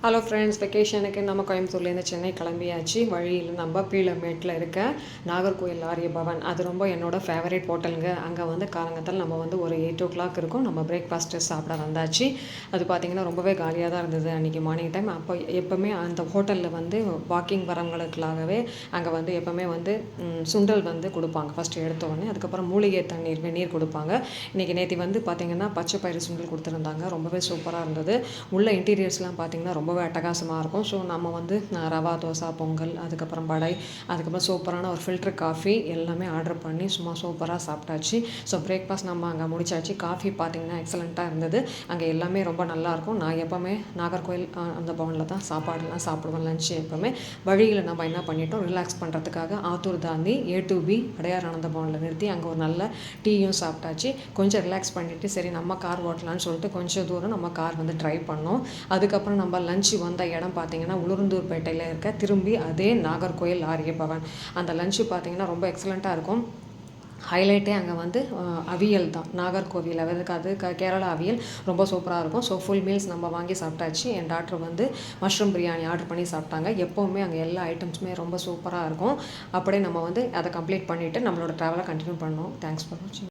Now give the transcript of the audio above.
Hello friends, வெக்கேஷனுக்கு நம்ம கோயம்புத்தூர்லேருந்து சென்னை கிளம்பியாச்சு. வழியில் நம்ம பீளமேட்டில் இருக்க நாகர்கோயில் ஆரிய பவன், அது ரொம்ப என்னோட ஃபேவரட் ஹோட்டலுங்க. அங்கே வந்து காலங்கத்தில் நம்ம வந்து ஒரு 8 o'clock இருக்கும். நம்ம பிரேக்ஃபாஸ்ட்டு சாப்பிட வந்தாச்சு. அது பார்த்திங்கன்னா ரொம்பவே காலியாக தான் இருந்தது அன்றைக்கி மார்னிங் டைம். அப்போ எப்போவுமே அந்த ஹோட்டலில் வந்து வாக்கிங் வரவங்களுக்காகவே அங்கே வந்து எப்போவுமே வந்து சுண்டல் வந்து கொடுப்பாங்க ஃபஸ்ட்டு எடுத்தோடனே. அதுக்கப்புறம் மூலிகை தண்ணீர் வெந்நீர் கொடுப்பாங்க. நேற்று வந்து பார்த்திங்கன்னா பச்சை பயிறு சுண்டல் கொடுத்துருந்தாங்க. ரொம்பவே சூப்பராக இருந்தது. உள்ள இன்டீரியர்ஸ்லாம் பார்த்திங்கன்னா ரொம்பவே அட்டகாசமாக இருக்கும். ஸோ நம்ம வந்து ரவா தோசை, பொங்கல், அதுக்கப்புறம் வடை, அதுக்கப்புறம் சூப்பரான ஒரு ஃபில்டர் காஃபி எல்லாமே ஆர்டர் பண்ணி சும்மா சூப்பராக சாப்பிட்டாச்சு. ஸோ பிரேக்ஃபாஸ்ட் நம்ம அங்கே முடிச்சாச்சு. காஃபி பார்த்திங்கன்னா எக்ஸலண்ட்டாக இருந்தது. அங்கே எல்லாமே ரொம்ப நல்லாயிருக்கும். நான் எப்போவுமே நாகர்கோயில் அந்த பவனில் தான் சாப்பாடுலாம் சாப்பிடுவேன். லன்ச் எப்போவுமே வழியில் நம்ம என்ன பண்ணிட்டோம், ரிலாக்ஸ் பண்ணுறதுக்காக ஆத்தூர் தாண்டி A2B அடையார் ஆனந்த பவனில் நிறுத்தி அங்கே ஒரு நல்ல டீயும் சாப்பிட்டாச்சு. கொஞ்சம் ரிலாக்ஸ் பண்ணிவிட்டு சரி நம்ம கார் ஓட்டலான்னு சொல்லிட்டு கொஞ்சம் தூரம் நம்ம கார் வந்து ட்ரைவ் பண்ணோம். அதுக்கப்புறம் நம்ம லஞ்சு வந்த இடம் பார்த்திங்கன்னா உளுருந்தூர்பேட்டையில் இருக்க திரும்பி அதே நாகர்கோயில் ஆரிய பவன். அந்த லஞ்சு பார்த்திங்கன்னா ரொம்ப எக்ஸலண்ட்டாக இருக்கும். ஹைலைட்டே அங்கே வந்து அவியல் தான். நாகர்கோவில் அது கேரளா அவியல் ரொம்ப சூப்பராக இருக்கும். ஸோ ஃபுல் மீல்ஸ் நம்ம வாங்கி சாப்பிட்டாச்சு. என் டாக்டர் வந்து மஷ்ரூம் பிரியாணி ஆர்டர் பண்ணி சாப்பிட்டாங்க. எப்போவுமே அங்கே எல்லா ஐட்டம்ஸுமே ரொம்ப சூப்பராக இருக்கும். அப்படியே நம்ம வந்து அதை கம்ப்ளீட் பண்ணிவிட்டு நம்மளோட ட்ராவலை கண்டினியூ பண்ணோம். தேங்க்ஸ் ஃபார் வாட்சிங்.